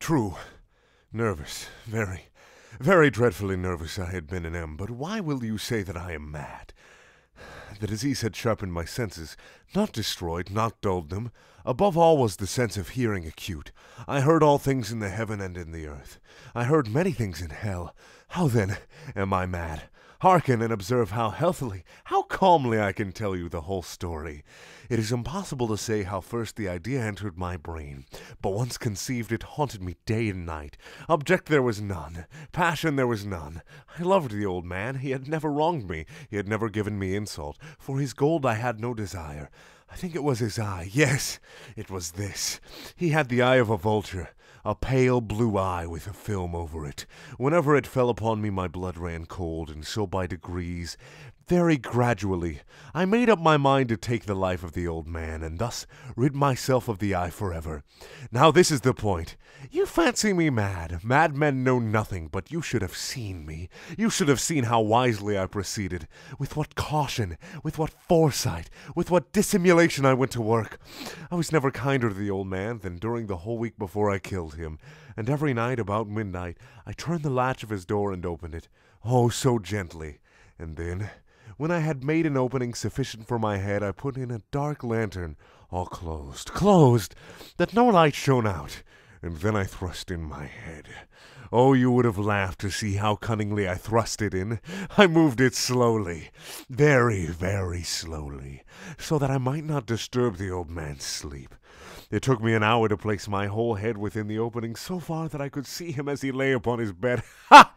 True. Nervous. Very, very dreadfully nervous I had been and am, but why will you say that I am mad? The disease had sharpened my senses, not destroyed, not dulled them. Above all was the sense of hearing acute. I heard all things in the heaven and in the earth. I heard many things in hell. How then am I mad? Hearken and observe how healthily, how calmly I can tell you the whole story. It is impossible to say how first the idea entered my brain, but once conceived it haunted me day and night. Object there was none, passion there was none. I loved the old man, he had never wronged me, he had never given me insult. For his gold I had no desire. I think it was his eye. Yes, it was this. He had the eye of a vulture, a pale blue eye with a film over it. Whenever it fell upon me, my blood ran cold, and so by degrees, very gradually, I made up my mind to take the life of the old man, and thus rid myself of the eye forever. Now this is the point. You fancy me mad. Madmen know nothing, but you should have seen me. You should have seen how wisely I proceeded, with what caution, with what foresight, with what dissimulation I went to work. I was never kinder to the old man than during the whole week before I killed him, and every night about midnight I turned the latch of his door and opened it, oh, so gently. And then, when I had made an opening sufficient for my head, I put in a dark lantern, all closed, that no light shone out, and then I thrust in my head. Oh, you would have laughed to see how cunningly I thrust it in. I moved it slowly, very, very slowly, so that I might not disturb the old man's sleep. It took me an hour to place my whole head within the opening so far that I could see him as he lay upon his bed. Ha!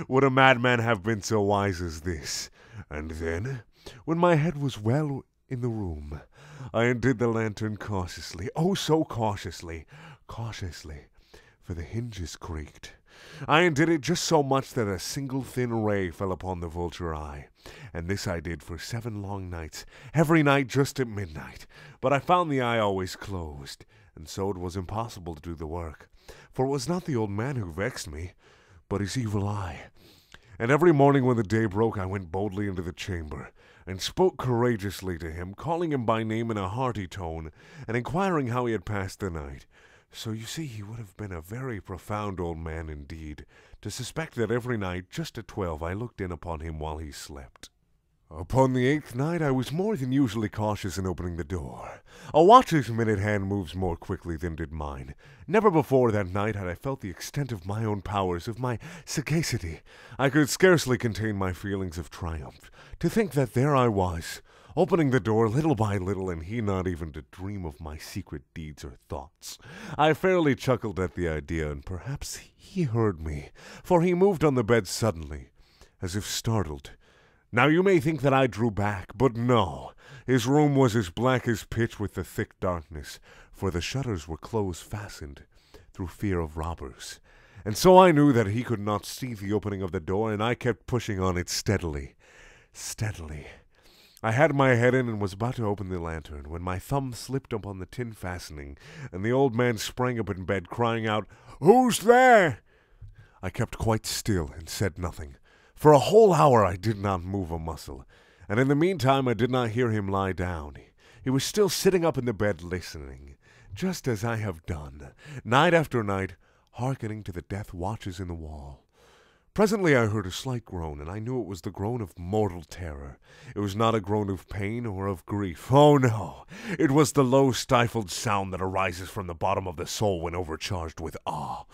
Would a madman have been so wise as this? And then, when my head was well in the room, I undid the lantern cautiously, oh, so cautiously, for the hinges creaked. I undid it just so much that a single thin ray fell upon the vulture eye, and this I did for 7 long nights, every night just at midnight. But I found the eye always closed, and so it was impossible to do the work, for it was not the old man who vexed me, but his evil eye. And every morning when the day broke, I went boldly into the chamber, and spoke courageously to him, calling him by name in a hearty tone, and inquiring how he had passed the night. So you see he would have been a very profound old man indeed, to suspect that every night, just at 12, I looked in upon him while he slept. Upon the 8th night I was more than usually cautious in opening the door. A watch's minute hand moves more quickly than did mine. Never before that night had I felt the extent of my own powers, of my sagacity. I could scarcely contain my feelings of triumph. To think that there I was, opening the door little by little, and he not even to dream of my secret deeds or thoughts. I fairly chuckled at the idea, and perhaps he heard me, for he moved on the bed suddenly, as if startled. Now you may think that I drew back, but no. His room was as black as pitch with the thick darkness, for the shutters were close-fastened, through fear of robbers. And so I knew that he could not see the opening of the door, and I kept pushing on it steadily. I had my head in and was about to open the lantern, when my thumb slipped upon the tin fastening, and the old man sprang up in bed, crying out, "Who's there?" I kept quite still and said nothing. For a whole hour I did not move a muscle, and in the meantime I did not hear him lie down. He was still sitting up in the bed listening, just as I have done, night after night, hearkening to the death watches in the wall. Presently I heard a slight groan, and I knew it was the groan of mortal terror. It was not a groan of pain or of grief. Oh, no! It was the low, stifled sound that arises from the bottom of the soul when overcharged with awe.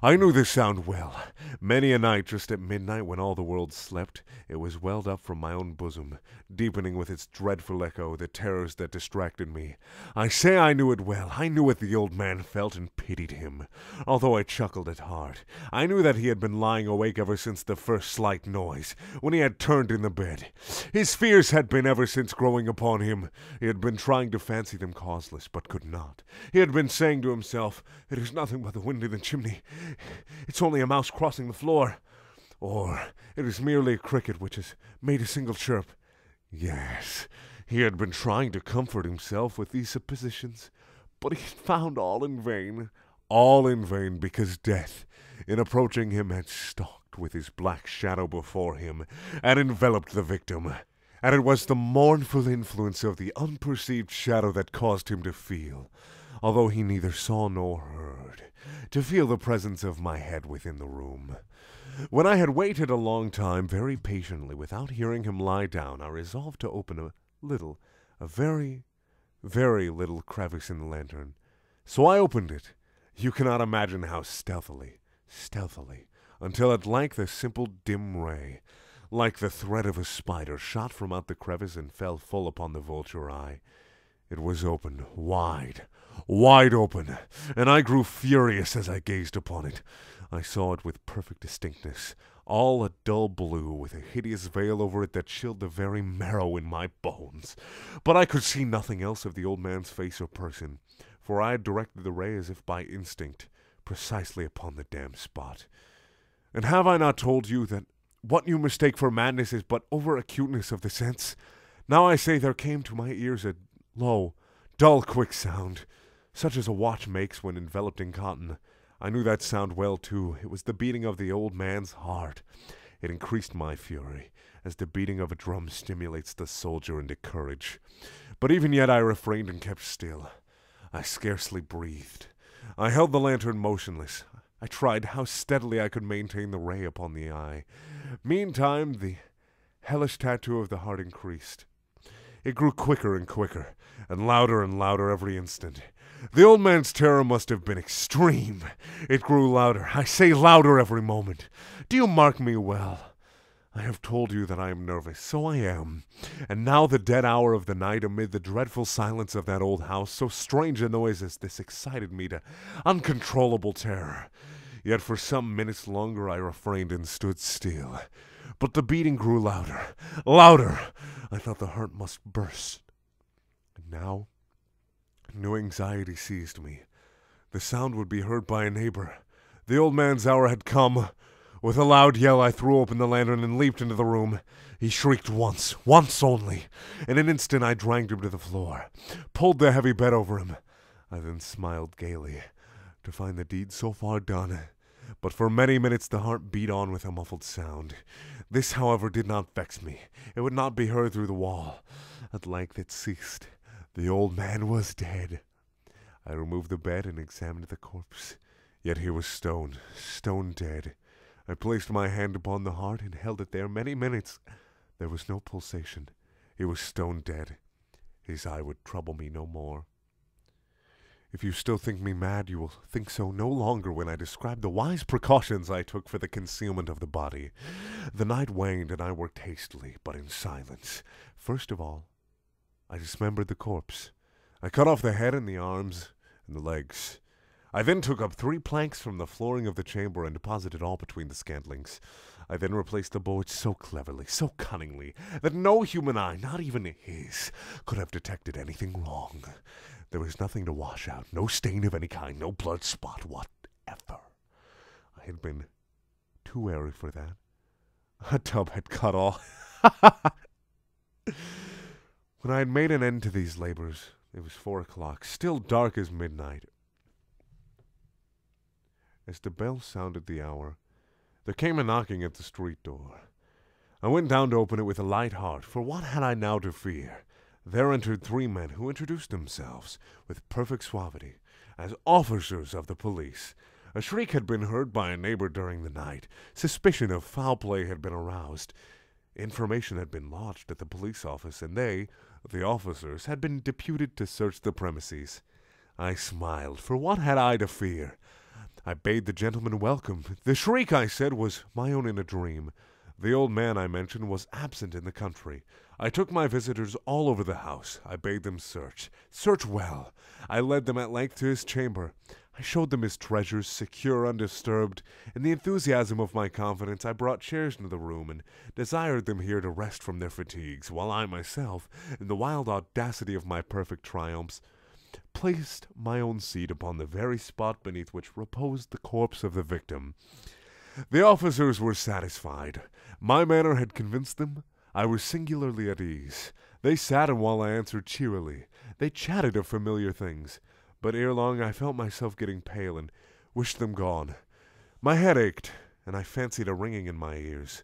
I knew this sound well. Many a night, just at midnight, when all the world slept, it was welled up from my own bosom, deepening with its dreadful echo the terrors that distracted me. I say I knew it well. I knew what the old man felt, and pitied him, although I chuckled at heart. I knew that he had been lying awake ever since the first slight noise, when he had turned in the bed. His fears had been ever since growing upon him. He had been trying to fancy them causeless, but could not. He had been saying to himself, "It is nothing but the wind in the chimney. It's only a mouse crossing the floor. Or it is merely a cricket which has made a single chirp." Yes, he had been trying to comfort himself with these suppositions, but he had found all in vain, because death, in approaching him, had stalked with his black shadow before him, and enveloped the victim. And it was the mournful influence of the unperceived shadow that caused him to feel, although he neither saw nor heard, to feel the presence of my head within the room. When I had waited a long time very patiently without hearing him lie down, I resolved to open a very, very little crevice in the lantern. So I opened it. You cannot imagine how stealthily, until at length a simple dim ray, like the thread of a spider, shot from out the crevice and fell full upon the vulture eye. It was open, wide open, and I grew furious as I gazed upon it. I saw it with perfect distinctness, all a dull blue, with a hideous veil over it that chilled the very marrow in my bones. But I could see nothing else of the old man's face or person, for I had directed the ray as if by instinct, precisely upon the damned spot. And have I not told you that what you mistake for madness is but over-acuteness of the sense? Now I say there came to my ears a low, dull, quick sound, such as a watch makes when enveloped in cotton. I knew that sound well, too. It was the beating of the old man's heart. It increased my fury, as the beating of a drum stimulates the soldier into courage. But even yet I refrained and kept still. I scarcely breathed. I held the lantern motionless. I tried how steadily I could maintain the ray upon the eye. Meantime, the hellish tattoo of the heart increased. It grew quicker and quicker, and louder every instant. The old man's terror must have been extreme. It grew louder, I say louder every moment. Do you mark me well? I have told you that I am nervous, so I am. And now the dead hour of the night, amid the dreadful silence of that old house, so strange a noise as this excited me to uncontrollable terror. Yet for some minutes longer I refrained and stood still. But the beating grew louder. I thought the heart must burst. And now, new anxiety seized me. The sound would be heard by a neighbor. The old man's hour had come. With a loud yell I threw open the lantern and leaped into the room. He shrieked once only. In an instant I dragged him to the floor, pulled the heavy bed over him. I then smiled gaily, to find the deed so far done. But for many minutes the heart beat on with a muffled sound. This, however, did not vex me. It would not be heard through the wall. At length it ceased. The old man was dead. I removed the bed and examined the corpse. Yet he was stone dead. I placed my hand upon the heart and held it there many minutes. There was no pulsation. He was stone dead. His eye would trouble me no more. If you still think me mad, you will think so no longer when I describe the wise precautions I took for the concealment of the body. The night waned, and I worked hastily, but in silence. First of all, I dismembered the corpse. I cut off the head and the arms and the legs. I then took up 3 planks from the flooring of the chamber and deposited all between the scantlings. I then replaced the boards so cleverly, so cunningly, that no human eye, not even his, could have detected anything wrong. There was nothing to wash out, no stain of any kind, no blood spot whatever. I had been too wary for that. A tub had cut all. When I had made an end to these labors, it was 4 o'clock, still dark as midnight. As the bell sounded the hour, there came a knocking at the street door. I went down to open it with a light heart, for what had I now to fear? There entered 3 men who introduced themselves, with perfect suavity, as officers of the police. A shriek had been heard by a neighbor during the night. Suspicion of foul play had been aroused. Information had been lodged at the police office, and they, the officers, had been deputed to search the premises. I smiled, for what had I to fear? I bade the gentleman welcome. The shriek, I said, was my own in a dream. The old man I mentioned was absent in the country. I took my visitors all over the house. I bade them search well. I led them at length to his chamber. I showed them his treasures, secure, undisturbed. In the enthusiasm of my confidence, I brought chairs into the room and desired them here to rest from their fatigues, while I myself, in the wild audacity of my perfect triumphs, placed my own seat upon the very spot beneath which reposed the corpse of the victim. The officers were satisfied. My manner had convinced them. I was singularly at ease. They sat, and while I answered cheerily, they chatted of familiar things. But ere long I felt myself getting pale, and wished them gone. My head ached, and I fancied a ringing in my ears.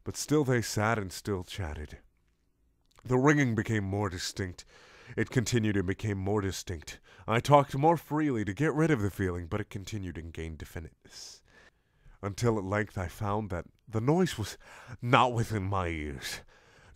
But still they sat and still chatted. The ringing became more distinct. It continued and became more distinct. I talked more freely to get rid of the feeling, but it continued and gained definiteness. Until at length I found that the noise was not within my ears.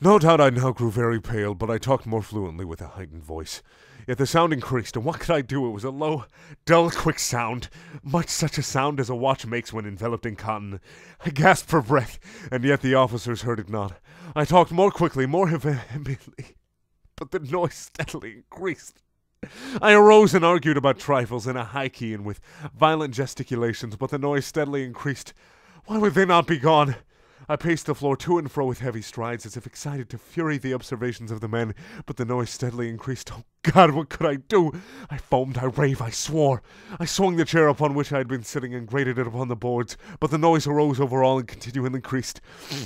No doubt I now grew very pale, but I talked more fluently with a heightened voice. Yet the sound increased, and what could I do? It was a low, dull, quick sound, much such a sound as a watch makes when enveloped in cotton. I gasped for breath, and yet the officers heard it not. I talked more quickly, more vehemently, but the noise steadily increased. I arose and argued about trifles in a high key and with violent gesticulations, but the noise steadily increased. Why would they not be gone? I paced the floor to and fro with heavy strides, as if excited to fury the observations of the men, but the noise steadily increased. Oh God, what could I do? I foamed, I raved, I swore. I swung the chair upon which I had been sitting and grated it upon the boards, but the noise arose over all and continually increased,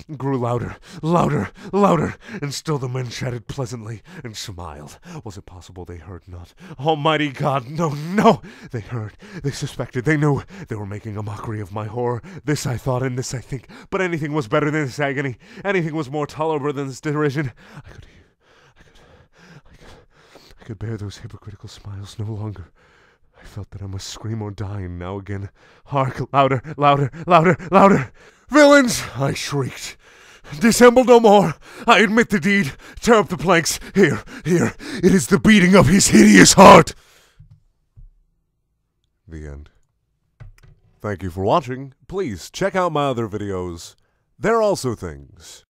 and grew louder, louder, louder, and still the men chatted pleasantly and smiled. Was it possible they heard not? Almighty God, no, no! They heard, they suspected, they knew. They were making a mockery of my horror. This I thought, and this I think, but anything was better than this agony. Anything was more tolerable than this derision. I could bear those hypocritical smiles no longer. I felt that I must scream or die, and now again. Hark! Louder, louder, louder, louder! Villains! I shrieked. Dissemble no more! I admit the deed! Tear up the planks! Here, here! It is the beating of his hideous heart! The end. Thank you for watching. Please check out my other videos. They're also things.